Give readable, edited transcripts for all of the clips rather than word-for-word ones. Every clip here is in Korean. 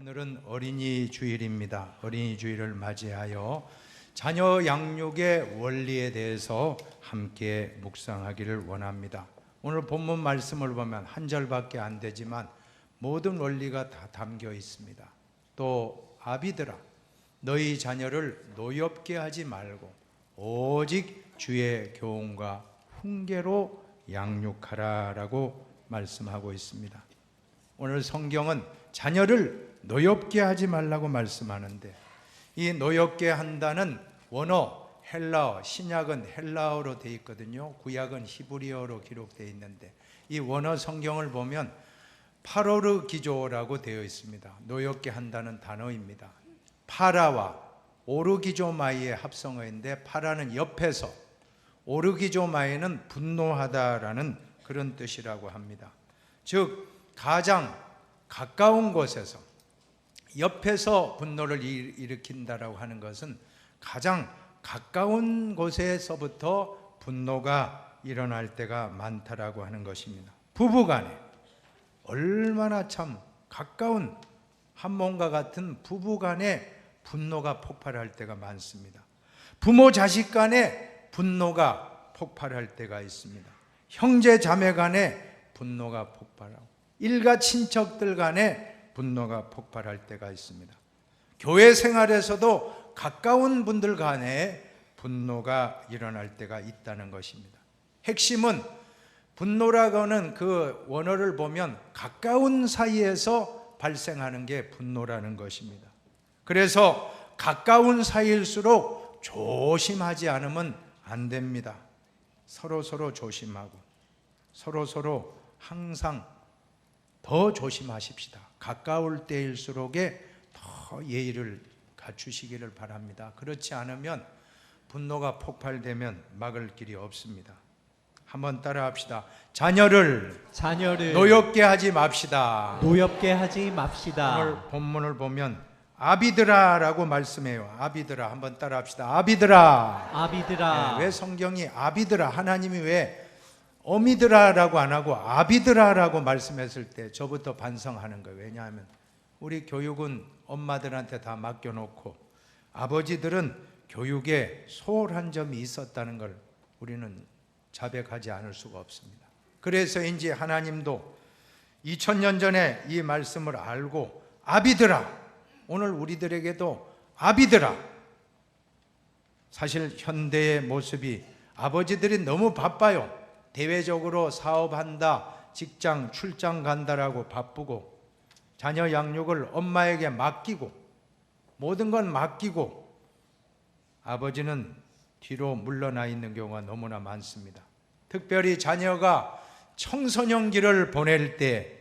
오늘은 어린이 주일입니다. 어린이 주일을 맞이하여 자녀 양육의 원리에 대해서 함께 묵상하기를 원합니다. 오늘 본문 말씀을 보면 한 절밖에 안 되지만 모든 원리가 다 담겨 있습니다. 또 아비들아, 너희 자녀를 노엽게 하지 말고 오직 주의 교훈과 훈계로 양육하라 라고 말씀하고 있습니다. 오늘 성경은 자녀를 노엽게 하지 말라고 말씀하는데, 이 노엽게 한다는 원어 헬라어, 신약은 헬라어로 되어 있거든요. 구약은 히브리어로 기록되어 있는데, 이 원어 성경을 보면 파로르 기조라고 되어 있습니다. 노엽게 한다는 단어입니다. 파라와 오르기조마이의 합성어인데, 파라는 옆에서, 오르기조마이는 분노하다라는 그런 뜻이라고 합니다. 즉 가장 가까운 곳에서, 옆에서 분노를 일으킨다라고 하는 것은 가장 가까운 곳에서부터 분노가 일어날 때가 많다라고 하는 것입니다. 부부간에 얼마나 참 가까운 한 몸과 같은 부부간에 분노가 폭발할 때가 많습니다. 부모 자식 간에 분노가 폭발할 때가 있습니다. 형제 자매 간에 분노가 폭발하고, 일가 친척들 간에 분노가 폭발할 때가 있습니다. 교회 생활에서도 가까운 분들 간에 분노가 일어날 때가 있다는 것입니다. 핵심은, 분노라고 하는 그 원어를 보면 가까운 사이에서 발생하는 게 분노라는 것입니다. 그래서 가까운 사이일수록 조심하지 않으면 안 됩니다. 서로 조심하고 서로 항상 더 조심하십시다. 가까울 때일수록에 더 예의를 갖추시기를 바랍니다. 그렇지 않으면 분노가 폭발되면 막을 길이 없습니다. 한번 따라 합시다. 자녀를 노엽게 하지 맙시다. 노엽게 하지 맙시다. 오늘 본문을 보면 아비드라라고 말씀해요. 아비드라, 한번 따라 합시다. 아비드라. 왜 성경이 아비드라, 하나님이 왜 어미드라라고 안 하고 아비드라라고 말씀했을 때 저부터 반성하는 거예요. 왜냐하면 우리 교육은 엄마들한테 다 맡겨놓고 아버지들은 교육에 소홀한 점이 있었다는 걸 우리는 자백하지 않을 수가 없습니다. 그래서인지 하나님도 2000년 전에 이 말씀을 알고 아비드라, 오늘 우리들에게도 아비드라. 사실 현대의 모습이 아버지들이 너무 바빠요. 대외적으로 사업한다, 직장 출장 간다라고 바쁘고, 자녀 양육을 엄마에게 맡기고, 모든 건 맡기고, 아버지는 뒤로 물러나 있는 경우가 너무나 많습니다. 특별히 자녀가 청소년기를 보낼 때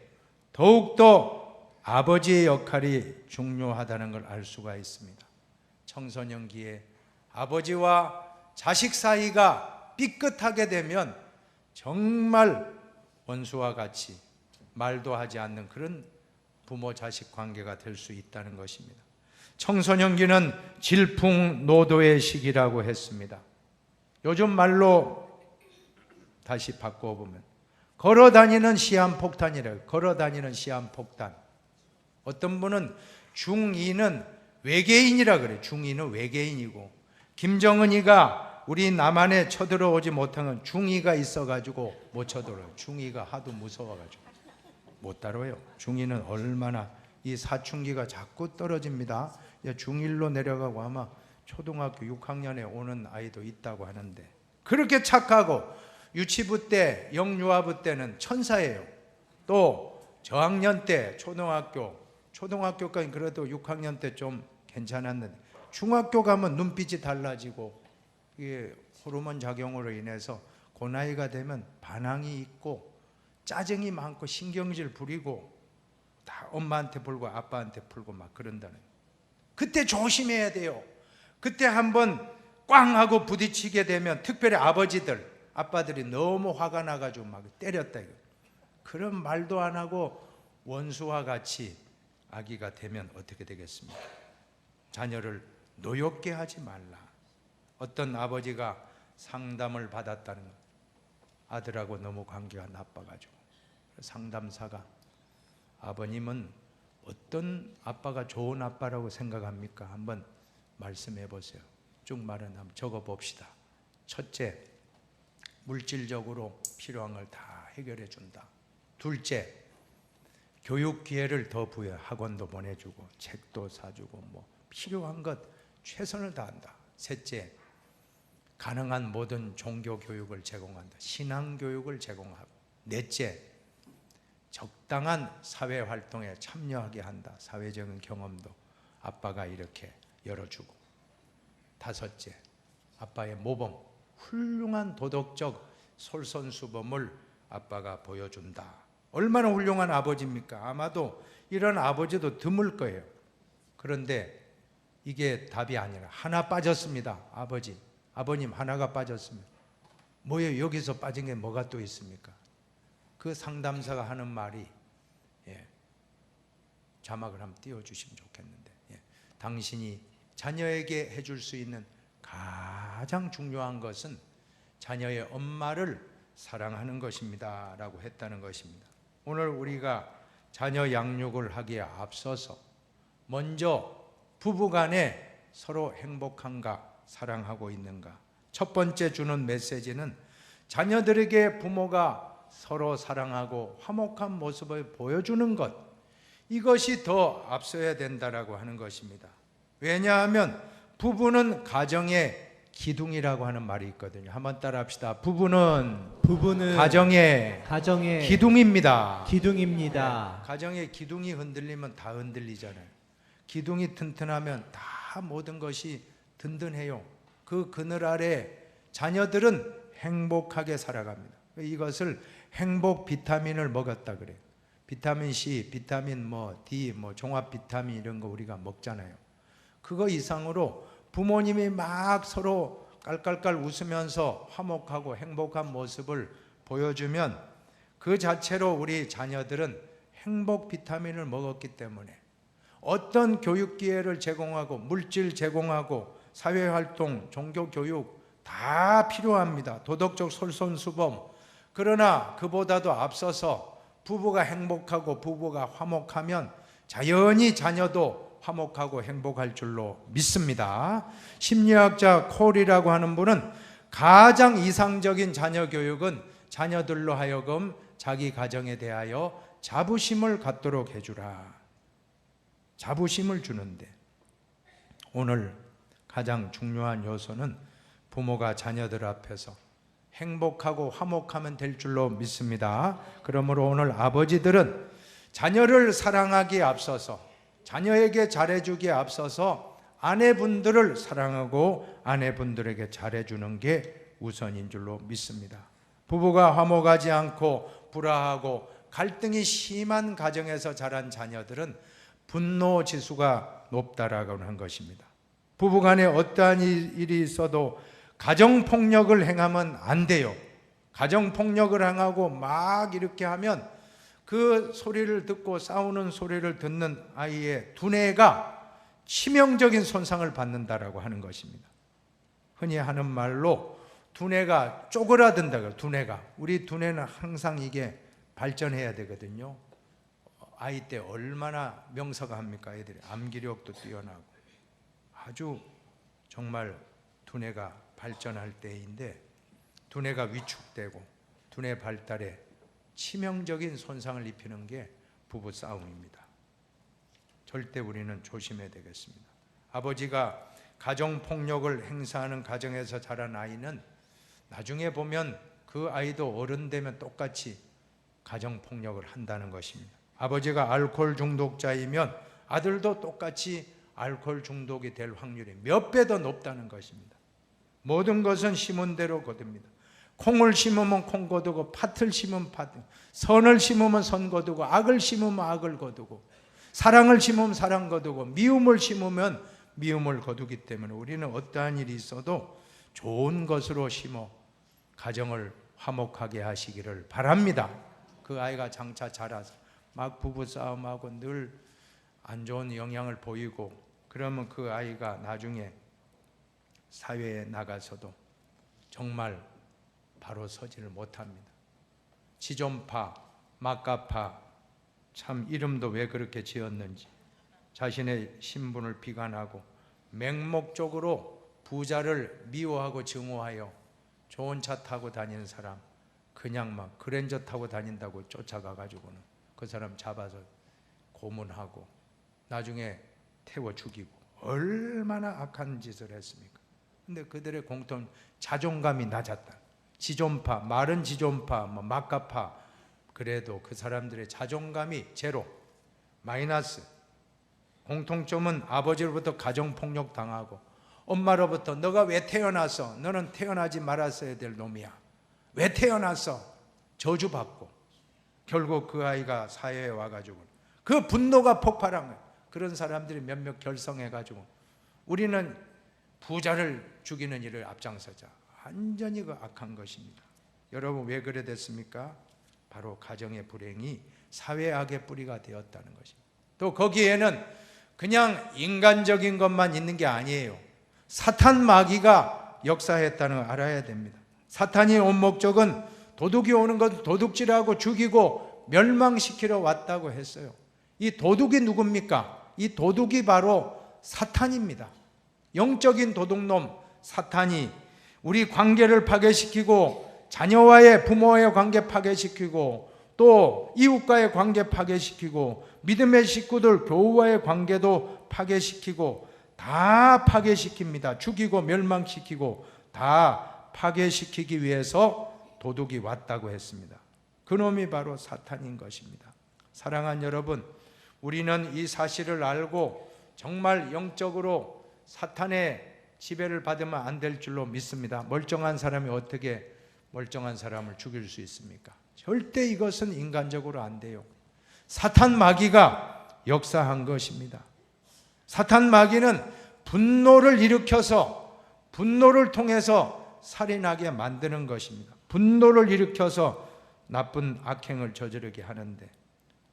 더욱더 아버지의 역할이 중요하다는 걸 알 수가 있습니다. 청소년기에 아버지와 자식 사이가 삐끗하게 되면 정말 원수와 같이 말도 하지 않는 그런 부모 자식 관계가 될 수 있다는 것입니다. 청소년기는 질풍노도의 시기라고 했습니다. 요즘 말로 다시 바꿔보면 걸어다니는 시한폭탄이래요. 걸어다니는 시한폭탄. 어떤 분은 중2는 외계인이라 그래요. 중2는 외계인이고, 김정은이가 우리 남한에 쳐들어오지 못한 건 중2가 있어가지고 못 쳐들어요. 중2가 하도 무서워가지고 못 따라와요. 중2는 얼마나, 이 사춘기가 자꾸 떨어집니다. 중1로 내려가고 아마 초등학교 6학년에 오는 아이도 있다고 하는데, 그렇게 착하고 유치부 때, 영유아부 때는 천사예요. 또 저학년 때, 초등학교까지 그래도 6학년 때 좀 괜찮았는데, 중학교 가면 눈빛이 달라지고, 이게 호르몬 작용으로 인해서 그 나이가 되면 반항이 있고 짜증이 많고 신경질 부리고 다 엄마한테 불고 아빠한테 풀고 막 그런다는 거예요. 그때 조심해야 돼요. 그때 한번 꽝 하고 부딪히게 되면, 특별히 아빠들이 너무 화가 나가지고 막 때렸다, 그런 말도 안 하고 원수와 같이 아기가 되면 어떻게 되겠습니까? 자녀를 노엽게 하지 말라. 어떤 아버지가 상담을 받았다는 것, 아들하고 너무 관계가 나빠가지고 상담사가, 아버님은 어떤 아빠가 좋은 아빠라고 생각합니까? 한번 말씀해 보세요. 쭉 말은 한번 적어 봅시다. 첫째, 물질적으로 필요한 걸 다 해결해 준다. 둘째, 교육 기회를 더 부여, 학원도 보내주고 책도 사주고 뭐 필요한 것 최선을 다한다. 셋째, 가능한 모든 종교 교육을 제공한다. 신앙 교육을 제공하고. 넷째, 적당한 사회 활동에 참여하게 한다. 사회적인 경험도 아빠가 이렇게 열어주고. 다섯째, 아빠의 모범, 훌륭한 도덕적 솔선수범을 아빠가 보여준다. 얼마나 훌륭한 아버지입니까? 아마도 이런 아버지도 드물 거예요. 그런데 이게 답이 아니라 하나 빠졌습니다. 아버님 하나가 빠졌습니다. 뭐예요? 여기서 빠진 게 뭐가 또 있습니까? 그 상담사가 하는 말이, 자막을 한번 띄워주시면 좋겠는데, 당신이 자녀에게 해줄 수 있는 가장 중요한 것은 자녀의 엄마를 사랑하는 것입니다 라고 했다는 것입니다. 오늘 우리가 자녀 양육을 하기에 앞서서 먼저 부부간에 서로 행복한가, 사랑하고 있는가. 첫 번째 주는 메시지는 자녀들에게 부모가 서로 사랑하고 화목한 모습을 보여주는 것, 이것이 더 앞서야 된다라고 하는 것입니다. 왜냐하면 부부는 가정의 기둥이라고 하는 말이 있거든요. 한번 따라합시다. 부부는 가정의 기둥입니다. 가정의 기둥이 흔들리면 다 흔들리잖아요. 기둥이 튼튼하면 다 모든 것이 든든해요. 그 그늘 아래 자녀들은 행복하게 살아갑니다. 이것을 행복 비타민을 먹었다 그래요. 비타민 C, 비타민 D, 종합 비타민 이런 거 우리가 먹잖아요. 그거 이상으로 부모님이 막 서로 깔깔깔 웃으면서 화목하고 행복한 모습을 보여주면 그 자체로 우리 자녀들은 행복 비타민을 먹었기 때문에 어떤 교육 기회를 제공하고 물질 제공하고 사회활동, 종교교육 다 필요합니다. 도덕적 솔선수범. 그러나 그보다도 앞서서 부부가 행복하고 부부가 화목하면 자연히 자녀도 화목하고 행복할 줄로 믿습니다. 심리학자 콜이라고 하는 분은 가장 이상적인 자녀 교육은 자녀들로 하여금 자기 가정에 대하여 자부심을 갖도록 해주라. 자부심을 주는데 오늘 가장 중요한 요소는 부모가 자녀들 앞에서 행복하고 화목하면 될 줄로 믿습니다. 그러므로 오늘 아버지들은 자녀를 사랑하기에 앞서서 자녀에게 잘해주기에 앞서서 아내분들을 사랑하고 아내분들에게 잘해주는 게 우선인 줄로 믿습니다. 부부가 화목하지 않고 불화하고 갈등이 심한 가정에서 자란 자녀들은 분노 지수가 높다라고 하는 것입니다. 부부간에 어떠한 일이 있어도 가정폭력을 행하면 안 돼요. 가정폭력을 행하고 막 이렇게 하면 그 소리를 듣고 싸우는 소리를 듣는 아이의 두뇌가 치명적인 손상을 받는다라고 하는 것입니다. 흔히 하는 말로 두뇌가 쪼그라든다고요. 두뇌가. 우리 두뇌는 항상 이게 발전해야 되거든요. 아이 때 얼마나 명석합니까? 애들이 암기력도 뛰어나고 아주 정말 두뇌가 발전할 때인데 두뇌가 위축되고 두뇌 발달에 치명적인 손상을 입히는 게 부부 싸움입니다. 절대 우리는 조심해야 되겠습니다. 아버지가 가정폭력을 행사하는 가정에서 자란 아이는 나중에 보면 그 아이도 어른 되면 똑같이 가정폭력을 한다는 것입니다. 아버지가 알코올 중독자이면 아들도 똑같이 알코올 중독이 될 확률이 몇 배 더 높다는 것입니다. 모든 것은 심은 대로 거둡니다. 콩을 심으면 콩 거두고 팥을 심으면 팥, 선을 심으면 선 거두고 악을 심으면 악을 거두고 사랑을 심으면 사랑 거두고 미움을 심으면 미움을 거두기 때문에 우리는 어떠한 일이 있어도 좋은 것으로 심어 가정을 화목하게 하시기를 바랍니다. 그 아이가 장차 자라서 막 부부싸움하고 늘 안 좋은 영향을 보이고 그러면 그 아이가 나중에 사회에 나가서도 정말 바로 서지를 못합니다. 지존파, 막가파, 참 이름도 왜 그렇게 지었는지 자신의 신분을 비관하고 맹목적으로 부자를 미워하고 증오하여 좋은 차 타고 다니는 사람, 그냥 막 그랜저 타고 다닌다고 쫓아가가지고는 그 사람 잡아서 고문하고 나중에 태워 죽이고 얼마나 악한 짓을 했습니까? 근데 그들의 공통 자존감이 낮았다. 지존파, 마른 지존파, 막가파, 그래도 그 사람들의 자존감이 제로, 마이너스. 공통점은 아버지로부터 가정폭력 당하고 엄마로부터 너가 왜 태어났어? 너는 태어나지 말았어야 될 놈이야. 왜 태어났어? 저주받고 결국 그 아이가 사회에 와가지고 그 분노가 폭발한 거예요. 그런 사람들이 몇몇 결성해가지고 우리는 부자를 죽이는 일을 앞장서자. 완전히 그 악한 것입니다. 여러분 왜 그래 됐습니까? 바로 가정의 불행이 사회악의 뿌리가 되었다는 것입니다. 또 거기에는 그냥 인간적인 것만 있는 게 아니에요. 사탄 마귀가 역사했다는 걸 알아야 됩니다. 사탄이 온 목적은 도둑이 오는 것 도둑질하고 죽이고 멸망시키러 왔다고 했어요. 이 도둑이 누굽니까? 이 도둑이 바로 사탄입니다. 영적인 도둑놈 사탄이 우리 관계를 파괴시키고 자녀와의 부모의 관계 파괴시키고 또 이웃과의 관계 파괴시키고 믿음의 식구들 교우와의 관계도 파괴시키고 다 파괴시킵니다. 죽이고 멸망시키고 다 파괴시키기 위해서 도둑이 왔다고 했습니다. 그놈이 바로 사탄인 것입니다. 사랑하는 여러분, 우리는 이 사실을 알고 정말 영적으로 사탄의 지배를 받으면 안 될 줄로 믿습니다. 멀쩡한 사람이 어떻게 멀쩡한 사람을 죽일 수 있습니까? 절대 이것은 인간적으로 안 돼요. 사탄 마귀가 역사한 것입니다. 사탄 마귀는 분노를 일으켜서 분노를 통해서 살인하게 만드는 것입니다. 분노를 일으켜서 나쁜 악행을 저지르게 하는데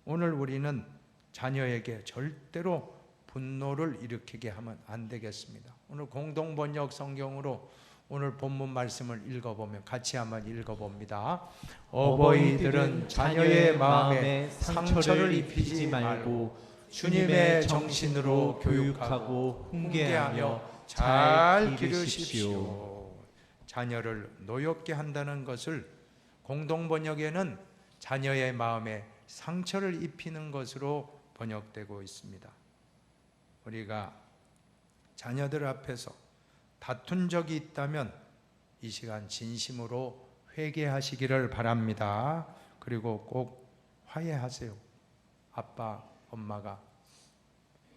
오늘 우리는 자녀에게 절대로 분노를 일으키게 하면 안 되겠습니다. 오늘 공동번역 성경으로 오늘 본문 말씀을 읽어보면 같이 한번 읽어봅니다. 어버이들은 자녀의 마음에 상처를 입히지 말고 주님의 정신으로 교육하고 훈계하며 잘 기르십시오. 자녀를 노엽게 한다는 것을 공동번역에는 자녀의 마음에 상처를 입히는 것으로 번역되고 있습니다. 우리가 자녀들 앞에서 다툰 적이 있다면 이 시간 진심으로 회개하시기를 바랍니다. 그리고 꼭 화해하세요. 아빠, 엄마가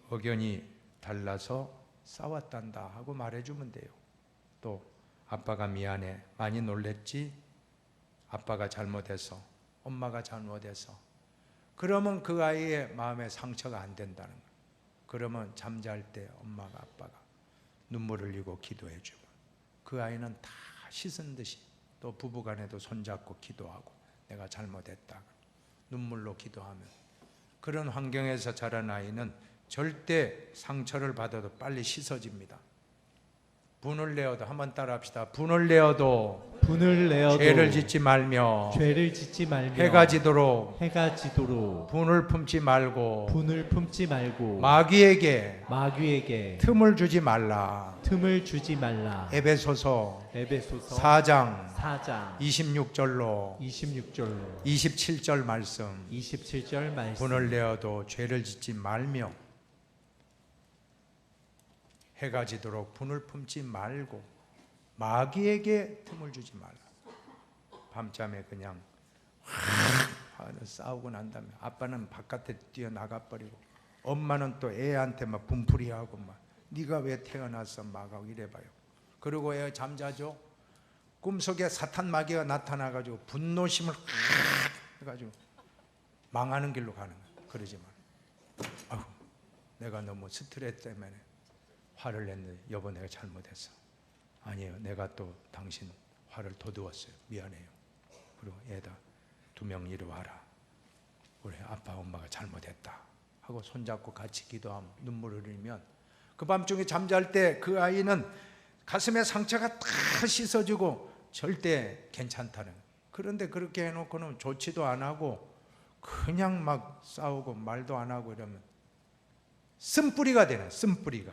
의견이 달라서 싸웠단다 하고 말해주면 돼요. 또 아빠가 미안해, 많이 놀랬지? 아빠가 잘못해서, 엄마가 잘못해서. 그러면 그 아이의 마음에 상처가 안 된다는 거예요. 그러면 잠잘 때 엄마가 아빠가 눈물을 흘리고 기도해 주면 그 아이는 다 씻은 듯이 또 부부간에도 손잡고 기도하고 내가 잘못했다 눈물로 기도하면 그런 환경에서 자란 아이는 절대 상처를 받아도 빨리 씻어집니다. 분을 내어도 한번 따라합시다. 분을 내어도 죄를 짓지 말며 해가 지도록 분을 품지 말고 마귀에게 틈을 주지 말라. 에베소서 4장 26절로 27절 말씀. 분을 내어도 죄를 짓지 말며 해가 지도록 분을 품지 말고 마귀에게 틈을 주지 말라. 밤잠에 그냥 싸우고 난 다음에 아빠는 바깥에 뛰어나가 버리고 엄마는 또 애한테 막 분풀이하고 막 네가 왜 태어났어 막 하고 이래봐요. 그리고 애 잠자죠. 꿈속에 사탄 마귀가 나타나가지고 분노심을 해가지고 망하는 길로 가는 거예요. 그러지 마. 내가 너무 스트레스 때문에 화를 냈는데 여보 내가 잘못했어. 아니에요. 내가 또 당신 화를 돋우었어요. 미안해요. 그리고 애다 2명 이리 와라. 우리 아빠 엄마가 잘못했다 하고 손잡고 같이 기도하면 눈물을 흘리면 그 밤중에 잠잘 때 그 아이는 가슴에 상처가 다 씻어지고 절대 괜찮다는. 그런데 그렇게 해놓고는 좋지도 안 하고 그냥 막 싸우고 말도 안 하고 이러면 쓴뿌리가 되는, 쓴뿌리가.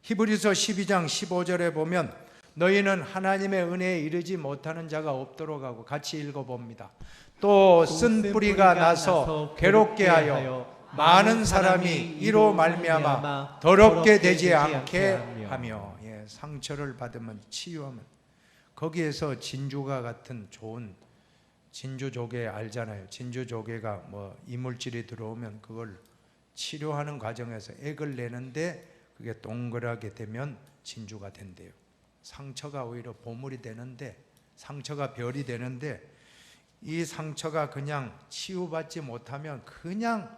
히브리서 12장 15절에 보면 너희는 하나님의 은혜에 이르지 못하는 자가 없도록 하고, 같이 읽어봅니다. 또 쓴뿌리가 나서 괴롭게 하여 많은 사람이 이로 말미암아 더럽게 되지 않게 하며. 예, 상처를 받으면 치유하면, 거기에서 진주가 같은 좋은 진주조개 알잖아요. 진주조개가 뭐 이물질이 들어오면 그걸 치료하는 과정에서 액을 내는데 그게 동그랗게 되면 진주가 된대요. 상처가 오히려 보물이 되는데, 상처가 별이 되는데, 이 상처가 그냥 치유받지 못하면 그냥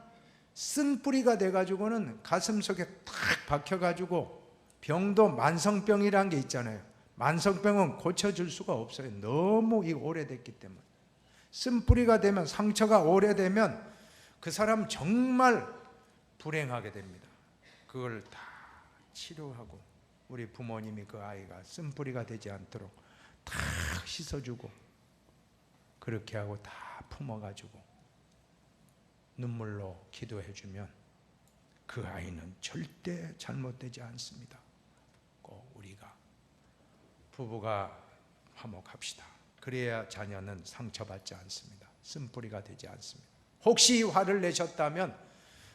쓴뿌리가 돼가지고는 가슴속에 탁 박혀가지고, 병도 만성병이란 게 있잖아요. 만성병은 고쳐줄 수가 없어요. 너무 오래됐기 때문에. 쓴뿌리가 되면, 상처가 오래되면 그 사람 정말 불행하게 됩니다. 그걸 다 치료하고, 우리 부모님이 그 아이가 쓴뿌리가 되지 않도록 다 씻어주고, 그렇게 하고 다 품어가지고 눈물로 기도해주면 그 아이는 절대 잘못되지 않습니다. 꼭 우리가 부부가 화목합시다. 그래야 자녀는 상처받지 않습니다. 쓴뿌리가 되지 않습니다. 혹시 화를 내셨다면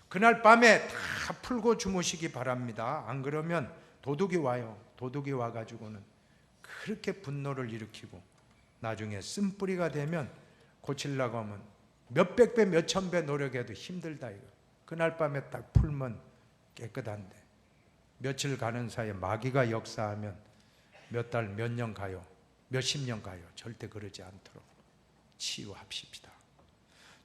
그날 밤에 다 풀고 주무시기 바랍니다. 안 그러면 도둑이 와요. 도둑이 와가지고는 그렇게 분노를 일으키고 나중에 쓴뿌리가 되면 고치려고 하면 몇백 배, 몇천 배 노력해도 힘들다 이거. 그날 밤에 딱 풀면 깨끗한데 며칠 가는 사이에 마귀가 역사하면 몇 달, 몇 년 가요. 몇십 년 가요. 절대 그러지 않도록 치유합시다.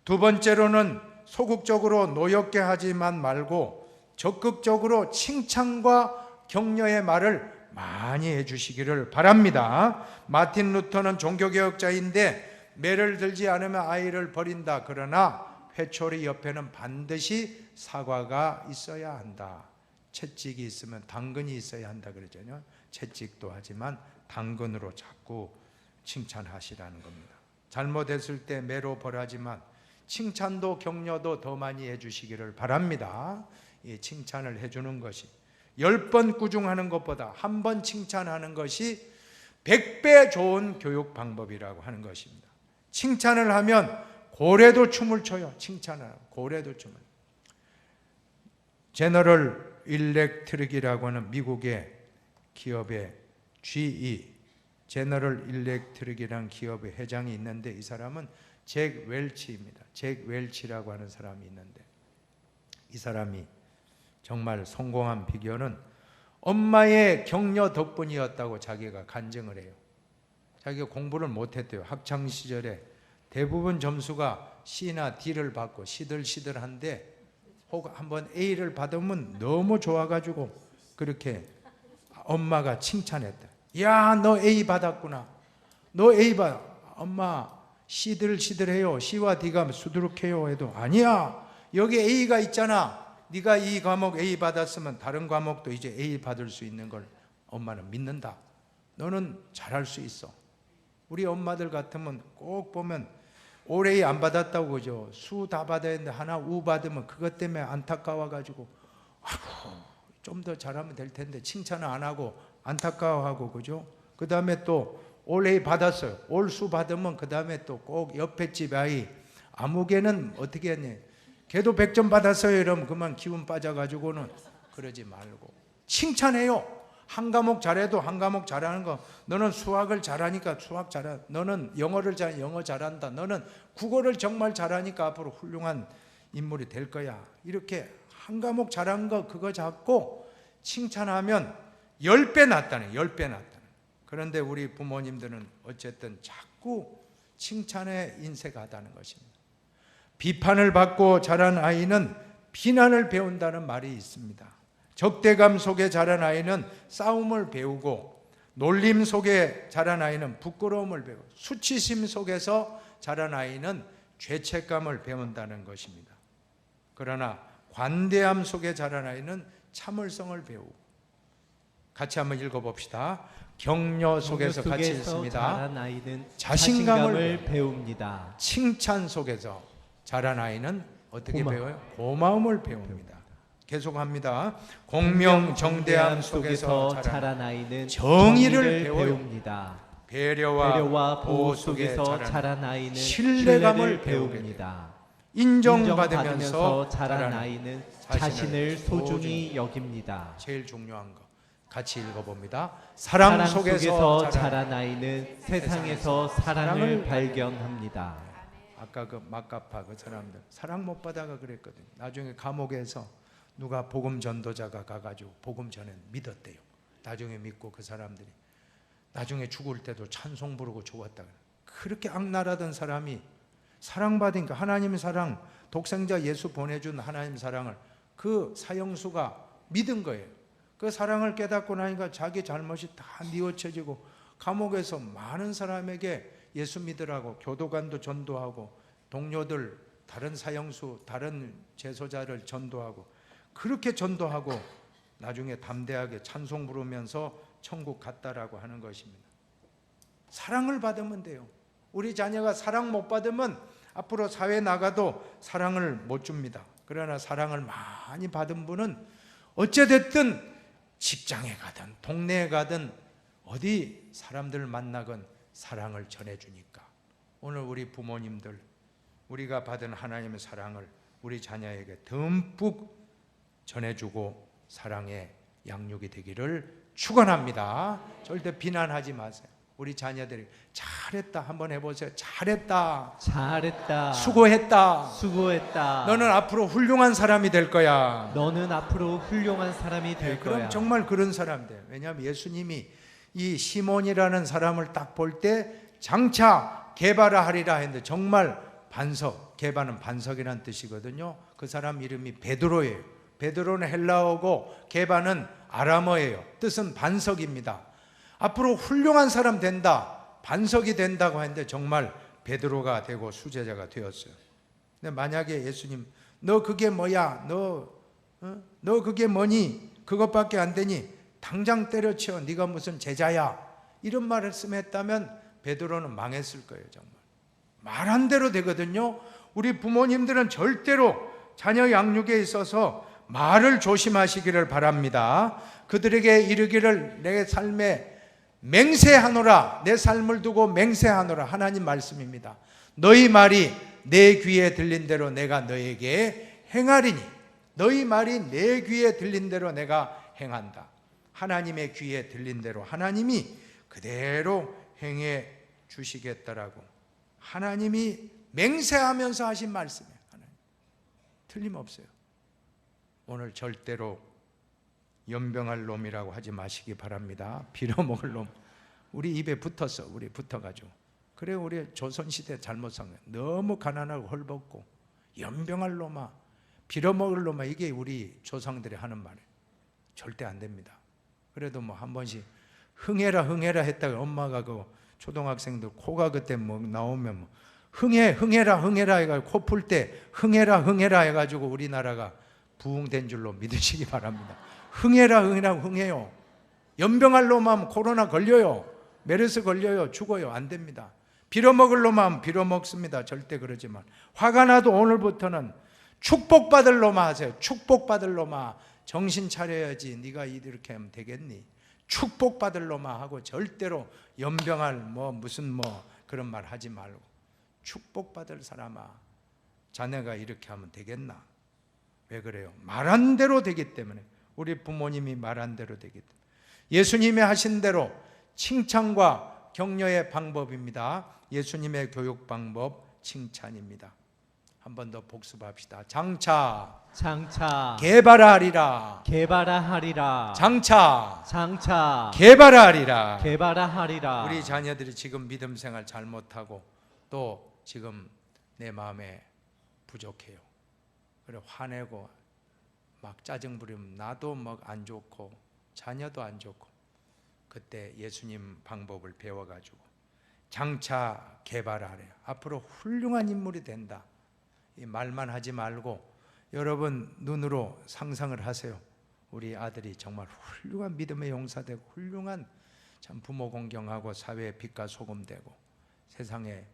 두 번째로는 소극적으로 노엽게 하지만 말고 적극적으로 칭찬과 격려의 말을 많이 해주시기를 바랍니다. 마틴 루터는 종교개혁자인데 매를 들지 않으면 아이를 버린다. 그러나 회초리 옆에는 반드시 사과가 있어야 한다. 채찍이 있으면 당근이 있어야 한다 그러잖아요. 채찍도 하지만 당근으로 자꾸 칭찬하시라는 겁니다. 잘못했을 때 매로 벌하지만 칭찬도 격려도 더 많이 해주시기를 바랍니다. 이 칭찬을 해주는 것이 10번 꾸중하는 것보다 한 번 칭찬하는 것이 100배 좋은 교육 방법이라고 하는 것입니다. 칭찬을 하면 고래도 춤을 춰요. 칭찬을 하면 고래도 춤을. 제너럴 일렉트릭이라고 하는 미국의 기업의 GE 제너럴 일렉트릭이라는 기업의 회장이 있는데 이 사람은 잭 웰치입니다. 잭 웰치라고 하는 사람이 있는데 이 사람이 정말 성공한 비결은 엄마의 격려 덕분이었다고 자기가 간증을 해요. 자기가 공부를 못했대요. 학창시절에 대부분 점수가 C나 D를 받고 시들시들한데 혹 한번 A를 받으면 너무 좋아가지고 그렇게 엄마가 칭찬했다. 야, 너 A 받았구나. 너 A 받아. 엄마 시들시들해요. C와 D가 수두룩해요 해도 아니야. 여기 A가 있잖아. 네가 이 과목 A 받았으면 다른 과목도 이제 A 받을 수 있는 걸 엄마는 믿는다. 너는 잘할 수 있어. 우리 엄마들 같으면 꼭 보면 올 A 안 받았다고 그죠. 수 다 받아야 되는데 하나 우 받으면 그것 때문에 안타까워가지고 좀 더 잘하면 될 텐데 칭찬을 안 하고 안타까워하고 그죠. 그 다음에 또 올 A 받았어요. 올 수 받으면 그 다음에 또 꼭 옆에 집 아이 아무개는 어떻게 했니? 걔도 100점 받았어요. 이러면 그만 기운 빠져가지고는 그러지 말고 칭찬해요. 한 과목 잘해도 한 과목 잘하는 거. 너는 수학을 잘하니까 수학 잘한다. 너는 영어를 영어 잘한다. 너는 국어를 정말 잘하니까 앞으로 훌륭한 인물이 될 거야. 이렇게 한 과목 잘한 거 그거 잡고 칭찬하면 10배 낫다네. 10배 낫다네. 그런데 우리 부모님들은 어쨌든 자꾸 칭찬에 인색하다는 것입니다. 비판을 받고 자란 아이는 비난을 배운다는 말이 있습니다. 적대감 속에 자란 아이는 싸움을 배우고 놀림 속에 자란 아이는 부끄러움을 배우고 수치심 속에서 자란 아이는 죄책감을 배운다는 것입니다. 그러나 관대함 속에 자란 아이는 참을성을 배우고 같이 한번 읽어봅시다. 격려 속에서 같이 읽습니다. 자란 아이는 자신감을 배웁니다. 칭찬 속에서 자란 아이는 어떻게 고마움. 배워요? 고마움을 배웁니다. 계속합니다. 공명정대함 속에서 자란 아이는 정의를 배웁니다. 배려와 보호 속에서 자란 자란 아이는 신뢰감을 배웁니다. 인정받으면서 자란 아이는 자신을 소중히 여깁니다. 제일 중요한 거 같이 읽어봅니다. 사랑 속에서 자란 아이는 세상에서 사랑을 발견합니다. 아까 그 막가파 그 사람들 사랑 못 받아가 그랬거든요. 나중에 감옥에서 누가 복음 전도자가 가가지고 복음 전에 믿었대요. 나중에 믿고 그 사람들이 나중에 죽을 때도 찬송 부르고 죽었다. 그렇게 악랄하던 사람이 사랑받으니까 하나님의 사랑, 독생자 예수 보내준 하나님 사랑을 그 사형수가 믿은 거예요. 그 사랑을 깨닫고 나니까 자기 잘못이 다 뉘우쳐지고 감옥에서 많은 사람에게 예수 믿으라고 교도관도 전도하고 동료들 다른 사형수 다른 재소자를 전도하고 그렇게 전도하고 나중에 담대하게 찬송 부르면서 천국 갔다라고 하는 것입니다. 사랑을 받으면 돼요. 우리 자녀가 사랑 못 받으면 앞으로 사회 나가도 사랑을 못 줍니다. 그러나 사랑을 많이 받은 분은 어찌됐든 직장에 가든 동네에 가든 어디 사람들 만나건 사랑을 전해주니까 오늘 우리 부모님들 우리가 받은 하나님의 사랑을 우리 자녀에게 듬뿍 전해주고 사랑의 양육이 되기를 축원합니다. 절대 비난하지 마세요. 우리 자녀들이 잘했다 한번 해보세요. 잘했다. 잘했다. 수고했다. 수고했다. 너는 앞으로 훌륭한 사람이 될 거야. 너는 앞으로 훌륭한 사람이 될 거야. 그럼 정말 그런 사람 돼요. 왜냐하면 예수님이 이 시몬이라는 사람을 딱 볼 때 장차 게바라 하리라 했는데 정말 반석, 게바는 반석이라는 뜻이거든요. 그 사람 이름이 베드로예요. 베드로는 헬라어고 게바는 아람어예요. 뜻은 반석입니다. 앞으로 훌륭한 사람 된다, 반석이 된다고 했는데 정말 베드로가 되고 수제자가 되었어요. 근데 만약에 예수님 너 그게 뭐야? 너 그게 뭐니? 그것밖에 안 되니 당장 때려쳐. 네가 무슨 제자야? 이런 말씀했다면 베드로는 망했을 거예요. 정말 말한 대로 되거든요. 우리 부모님들은 절대로 자녀 양육에 있어서 말을 조심하시기를 바랍니다. 그들에게 이르기를 내 삶에 맹세하노라. 내 삶을 두고 맹세하노라. 하나님 말씀입니다. 너희 말이 내 귀에 들린 대로 내가 너에게 행하리니. 너희 말이 내 귀에 들린 대로 내가 행한다. 하나님의 귀에 들린 대로 하나님이 그대로 행해 주시겠다라고 하나님이 맹세하면서 하신 말씀이에요. 하나님 틀림없어요. 오늘 절대로 연병할 놈이라고 하지 마시기 바랍니다. 빌어먹을 놈. 우리 입에 붙었어. 우리 붙어가지고. 그래 우리 조선시대 잘못 산 거야. 너무 가난하고 헐벗고 연병할 놈아, 빌어먹을 놈아. 이게 우리 조상들이 하는 말이에요. 절대 안 됩니다. 그래도 뭐 한 번씩 흥해라 했다가 엄마가 그 초등학생들 코가 그때 뭐 나오면 뭐 흥해라 해가지고 코 풀 때 흥해라 해가지고 우리나라가 부흥된 줄로 믿으시기 바랍니다. 흥해요. 연병할 놈하면 코로나 걸려요. 메르스 걸려요. 죽어요. 안 됩니다. 빌어먹을 놈하면 빌어먹습니다. 절대 그러지만 화가 나도 오늘부터는 축복받을 놈아 하세요. 축복받을 놈아. 정신 차려야지. 네가 이렇게 하면 되겠니? 축복받을 놈아 하고 절대로 연병할 무슨 그런 말 하지 말고 축복받을 사람아. 자네가 이렇게 하면 되겠나? 왜 그래요? 말한 대로 되기 때문에. 우리 부모님이 말한 대로 되기 때문에. 예수님이 하신 대로 칭찬과 격려의 방법입니다. 예수님의 교육 방법 칭찬입니다. 한 번 더 복습합시다. 장차 개발하리라. 장차 개발하리라. 우리 자녀들이 지금 믿음 생활 잘못하고 또 지금 내 마음에 부족해요. 그래 화내고 막 짜증 부리면 나도 막 안 좋고 자녀도 안 좋고 그때 예수님 방법을 배워가지고 장차 개발하래. 앞으로 훌륭한 인물이 된다. 이 말만 하지 말고 여러분 눈으로 상상을 하세요. 우리 아들이 정말 훌륭한 믿음의 용사 되고 훌륭한 참 부모 공경하고 사회의 빛과 소금 되고 세상에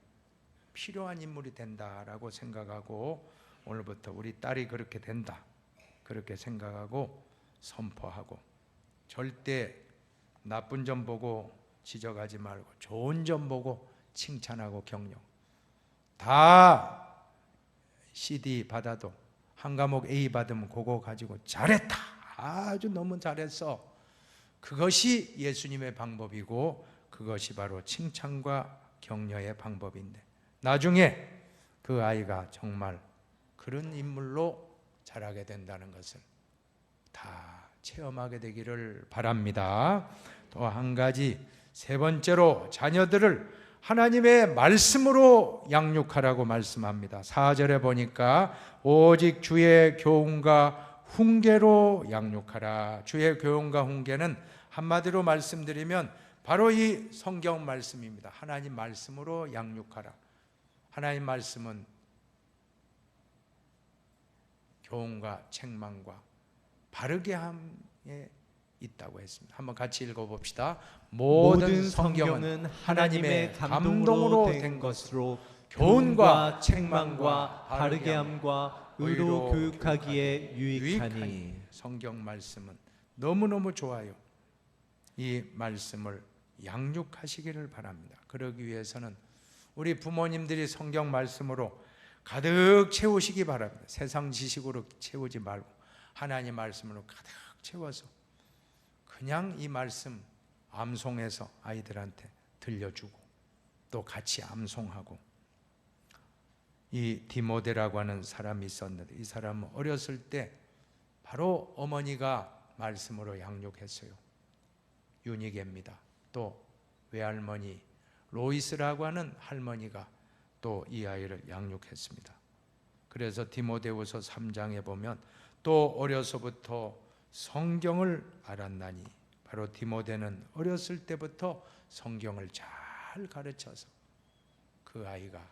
필요한 인물이 된다라고 생각하고 오늘부터 우리 딸이 그렇게 된다 그렇게 생각하고 선포하고 절대 나쁜 점 보고 지적하지 말고 좋은 점 보고 칭찬하고 격려. 다 CD 받아도 한 과목 A 받으면 그거 가지고 잘했다 아주 너무 잘했어. 그것이 예수님의 방법이고 그것이 바로 칭찬과 격려의 방법인데 나중에 그 아이가 정말 그런 인물로 자라게 된다는 것을 다 체험하게 되기를 바랍니다. 또 한 가지 세 번째로 자녀들을 하나님의 말씀으로 양육하라고 말씀합니다. 4절에 보니까 오직 주의 교훈과 훈계로 양육하라. 주의 교훈과 훈계는 한마디로 말씀드리면 바로 이 성경 말씀입니다. 하나님 말씀으로 양육하라. 하나님 말씀은 교훈과 책망과 바르게 함에 있다고 했습니다. 한번 같이 읽어봅시다. 모든 성경은 하나님의 감동으로 된 것으로 교훈과 책망과 바르게 함과 의로 교육하기에 유익하니. 성경 말씀은 너무너무 좋아요. 이 말씀을 양육하시기를 바랍니다. 그러기 위해서는 우리 부모님들이 성경 말씀으로 가득 채우시기 바랍니다. 세상 지식으로 채우지 말고 하나님 말씀으로 가득 채워서 그냥 이 말씀 암송해서 아이들한테 들려주고 또 같이 암송하고. 이 디모데라고 하는 사람이 있었는데 이 사람은 어렸을 때 바로 어머니가 말씀으로 양육했어요. 유니게입니다. 또 외할머니 로이스라고 하는 할머니가 또 이 아이를 양육했습니다. 그래서 디모데후서 3장에 보면 또 어려서부터 성경을 알았나니, 바로 디모데는 어렸을 때부터 성경을 잘 가르쳐서 그 아이가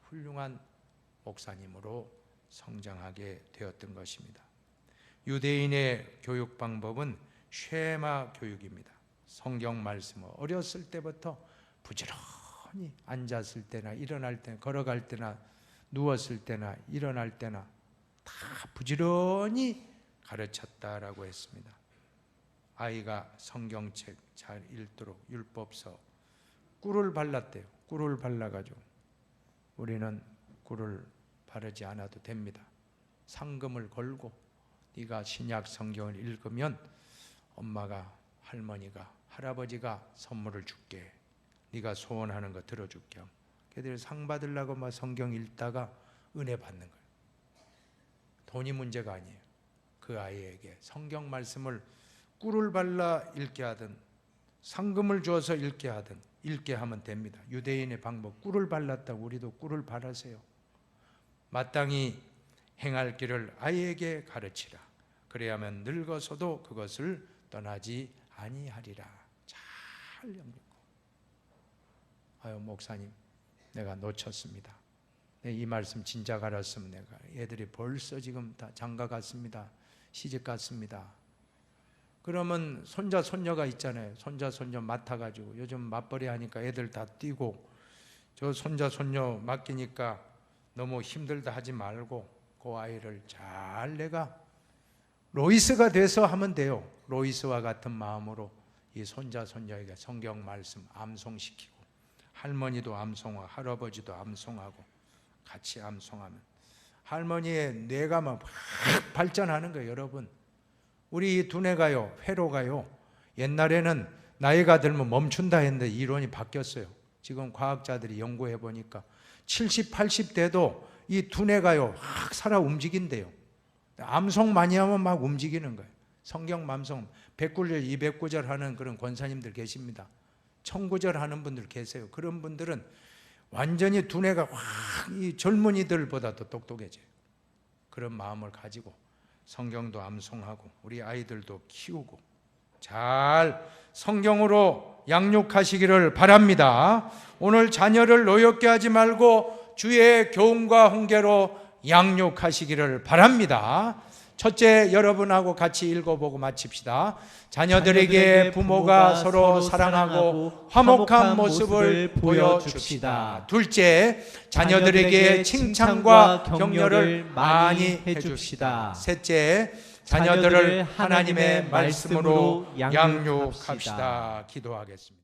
훌륭한 목사님으로 성장하게 되었던 것입니다. 유대인의 교육 방법은 쉐마 교육입니다. 성경 말씀을 어렸을 때부터 부지런히 앉았을 때나 일어날 때, 걸어갈 때나 누웠을 때나 일어날 때나 다 부지런히 가르쳤다라고 했습니다. 아이가 성경책 잘 읽도록 율법서 꿀을 발랐대요. 꿀을 발라가지고 우리는 꿀을 바르지 않아도 됩니다. 상금을 걸고 네가 신약 성경을 읽으면 엄마가, 할머니가, 할아버지가 선물을 줄게. 네가 소원하는 거 들어줄게. 걔들이 상 받으려고 막 성경 읽다가 은혜 받는 거예요. 돈이 문제가 아니에요. 그 아이에게 성경 말씀을 꿀을 발라 읽게 하든 상금을 주어서 읽게 하든 읽게 하면 됩니다. 유대인의 방법, 꿀을 발랐다고 우리도 꿀을 바르세요. 마땅히 행할 길을 아이에게 가르치라. 그래야만 늙어서도 그것을 떠나지 아니하리라. 잘 영육하고. 아유 목사님, 내가 놓쳤습니다. 이 말씀 진작 알았으면 내가, 애들이 벌써 지금 다 장가 갔습니다. 시집 갔습니다. 그러면 손자 손녀가 있잖아요. 손자 손녀 맡아가지고 요즘 맞벌이 하니까 애들 다 뛰고, 저 손자 손녀 맡기니까 너무 힘들다 하지 말고 그 아이를 잘 내가 로이스가 돼서 하면 돼요. 로이스와 같은 마음으로 이 손자 손녀에게 성경 말씀 암송시키고, 할머니도 암송하고 할아버지도 암송하고 같이 암송하면 할머니의 뇌가 막 발전하는 거예요. 여러분, 우리 이 두뇌가요, 회로가요, 옛날에는 나이가 들면 멈춘다 했는데 이론이 바뀌었어요. 지금 과학자들이 연구해 보니까 70, 80대도 이 두뇌가요 확 살아 움직인대요. 암송 많이 하면 막 움직이는 거예요. 성경 암송 100구절, 200구절 하는 그런 권사님들 계십니다. 1000구절 하는 분들 계세요. 그런 분들은 완전히 두뇌가 확 이 젊은이들보다도 똑똑해져요. 그런 마음을 가지고 성경도 암송하고 우리 아이들도 키우고 잘 성경으로 양육하시기를 바랍니다. 오늘 자녀를 노엽게 하지 말고 주의 교훈과 훈계로 양육하시기를 바랍니다. 첫째, 여러분하고 같이 읽어보고 마칩시다. 자녀들에게 부모가 서로 사랑하고 화목한 모습을 보여줍시다. 둘째, 자녀들에게 칭찬과 격려를 많이 해줍시다. 셋째, 자녀들을 하나님의 말씀으로 양육합시다. 기도하겠습니다.